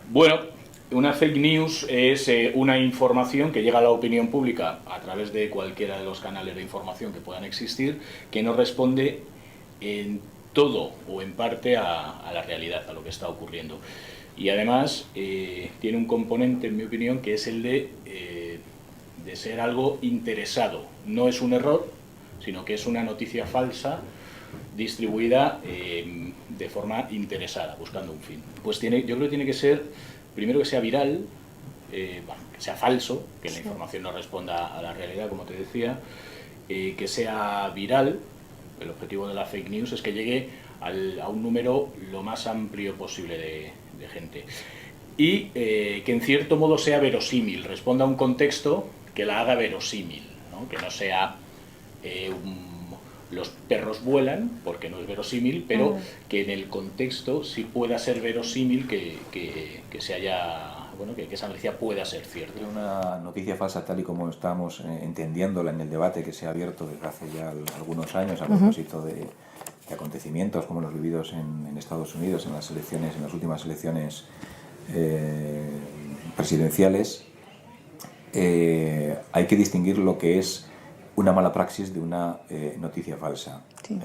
Bueno, una fake news es una información que llega a la opinión pública a través de cualquiera de los canales de información que puedan existir, que no responde en todo o en parte a la realidad, a lo que está ocurriendo. Y además tiene un componente, en mi opinión, que es el de ser algo interesado. No es un error, sino que es una noticia falsa distribuida de forma interesada, buscando un fin. Pues yo creo que tiene que ser, primero que sea viral, bueno, que sea falso, que la información no responda a la realidad, como te decía, que sea viral. El objetivo de la fake news es que llegue a un número lo más amplio posible de gente. Y que en cierto modo sea verosímil, responda a un contexto que la haga verosímil, ¿no? Que no sea los perros vuelan, porque no es verosímil, pero que en el contexto sí pueda ser verosímil que se haya... Bueno, que esa noticia pueda ser cierta. Una noticia falsa tal y como estamos entendiéndola en el debate que se ha abierto desde hace ya algunos años a propósito de acontecimientos como los vividos en Estados Unidos en las últimas elecciones presidenciales, hay que distinguir lo que es una mala praxis de una noticia falsa. Sí.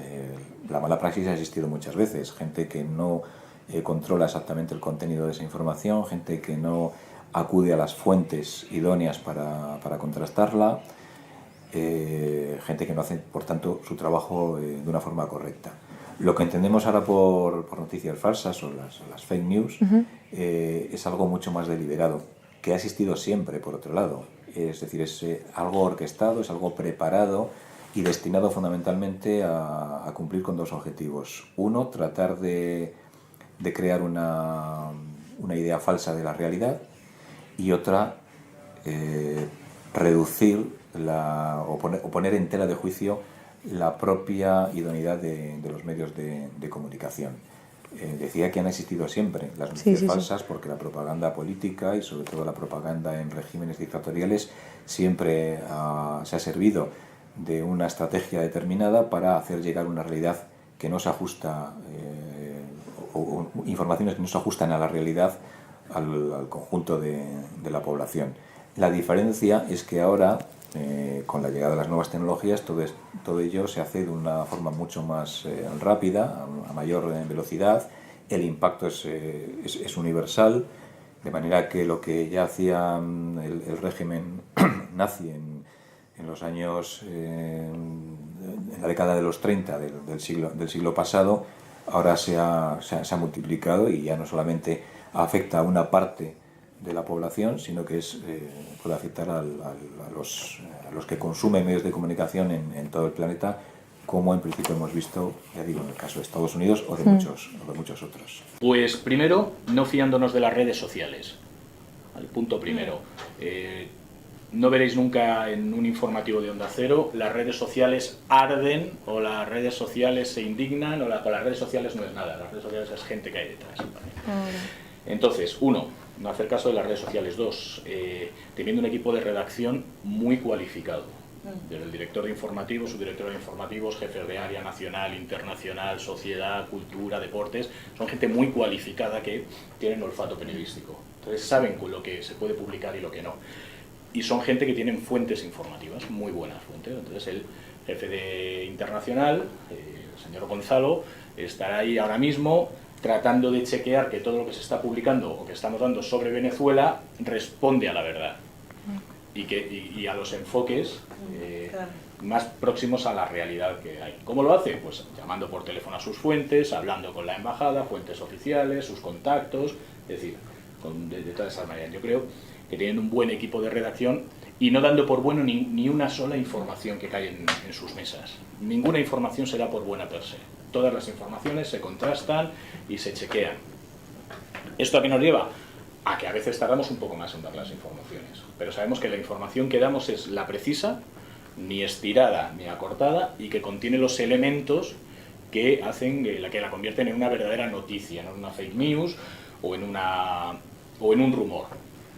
La mala praxis ha existido muchas veces, gente que no controla exactamente el contenido de esa información, gente que no acude a las fuentes idóneas para contrastarla, gente que no hace, por tanto, su trabajo de una forma correcta. Lo que entendemos ahora por noticias falsas o las fake news es algo mucho más deliberado, que ha existido siempre, por otro lado. Es decir, es algo orquestado, es algo preparado y destinado fundamentalmente a cumplir con dos objetivos. Uno, tratar de crear una idea falsa de la realidad, y otra, reducir o poner en tela de juicio la propia idoneidad de los medios de comunicación. Decía que han existido siempre las noticias falsas porque la propaganda política y sobre todo la propaganda en regímenes dictatoriales siempre se ha servido de una estrategia determinada para hacer llegar una realidad que no se ajusta, o informaciones que no se ajustan a la realidad al conjunto de la población. La diferencia es que ahora, con la llegada de las nuevas tecnologías, todo ello se hace de una forma mucho más rápida, a mayor velocidad. El impacto es universal, de manera que lo que ya hacía el régimen nazi en los años, en la década de los 30 del siglo pasado, ahora se ha multiplicado y ya no solamente afecta a una parte de la población, sino que puede afectar a los que consumen medios de comunicación en todo el planeta, como en principio hemos visto, ya digo, en el caso de Estados Unidos o de muchos otros. Pues primero, no fiándonos de las redes sociales. Al punto primero. No veréis nunca en un informativo de Onda Cero las redes sociales arden o las redes sociales se indignan o con las redes sociales no es nada. Las redes sociales es gente que hay detrás. Entonces, uno, no hacer caso de las redes sociales. Dos, teniendo un equipo de redacción muy cualificado. Desde el director de informativos, subdirector de informativos, jefes de área nacional, internacional, sociedad, cultura, deportes, son gente muy cualificada que tienen olfato periodístico. Entonces saben con lo que se puede publicar y lo que no. Y son gente que tienen fuentes informativas, muy buenas fuentes. Entonces el jefe de internacional, el señor Gonzalo, estará ahí ahora mismo tratando de chequear que todo lo que se está publicando o que estamos dando sobre Venezuela responde a la verdad. Y a los enfoques más próximos a la realidad que hay. ¿Cómo lo hace? Pues llamando por teléfono a sus fuentes, hablando con la embajada, fuentes oficiales, sus contactos, es decir, de todas esas maneras. Yo creo que tienen un buen equipo de redacción y no dando por bueno ni una sola información que cae en sus mesas. Ninguna información se da por buena per se. Todas las informaciones se contrastan y se chequean. ¿Esto a qué nos lleva? A que a veces tardamos un poco más en dar las informaciones, pero sabemos que la información que damos es la precisa, ni estirada ni acortada, y que contiene los elementos que hacen que la convierten en una verdadera noticia, no en una fake news o en un rumor.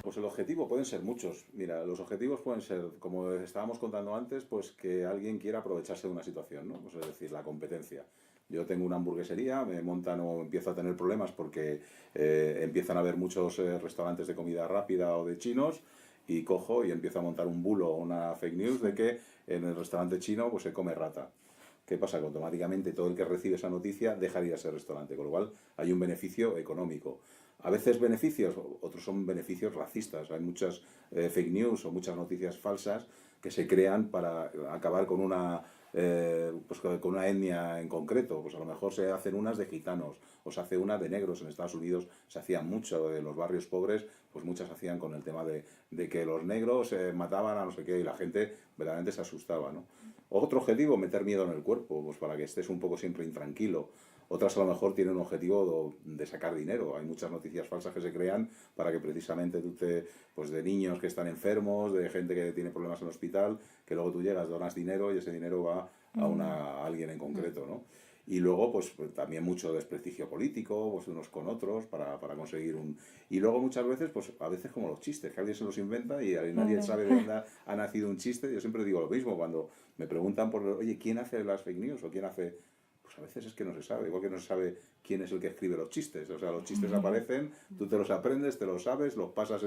Pues el objetivo pueden ser muchos. Mira, los objetivos pueden ser, como estábamos contando antes, pues que alguien quiera aprovecharse de una situación, ¿no? Pues es decir, la competencia. Yo tengo una hamburguesería, me montan o empiezo a tener problemas porque empiezan a haber muchos restaurantes de comida rápida o de chinos, y cojo y empiezo a montar un bulo o una fake news de que en el restaurante chino pues se come rata. ¿Qué pasa? Que automáticamente todo el que recibe esa noticia deja de ir a ese restaurante, con lo cual hay un beneficio económico. A veces beneficios, otros son beneficios racistas. Hay muchas fake news o muchas noticias falsas que se crean para acabar con pues con una etnia en concreto. Pues a lo mejor se hacen unas de gitanos o se hace una de negros. En Estados Unidos se hacían mucho de los barrios pobres, pues muchas hacían con el tema de que los negros mataban a no sé qué, y la gente verdaderamente se asustaba, ¿no? Otro objetivo, meter miedo en el cuerpo, pues para que estés un poco siempre intranquilo. Otras a lo mejor tienen un objetivo de sacar dinero. Hay muchas noticias falsas que se crean para que precisamente pues de niños que están enfermos, de gente que tiene problemas en el hospital, que luego tú llegas, donas dinero y ese dinero va a alguien en concreto, ¿no? Y luego, pues también mucho desprestigio político, pues unos con otros, para conseguir un... Y luego muchas veces, pues a veces como los chistes, que alguien se los inventa y nadie sabe de dónde ha nacido un chiste. Yo siempre digo lo mismo, cuando me preguntan por, oye, ¿quién hace las fake news? ¿O quién hace...? Pues a veces es que no se sabe, igual que no se sabe quién es el que escribe los chistes. O sea, los chistes aparecen, tú te los aprendes, te los sabes, los pasas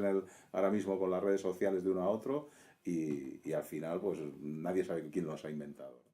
ahora mismo con las redes sociales de uno a otro, y al final, pues nadie sabe quién los ha inventado.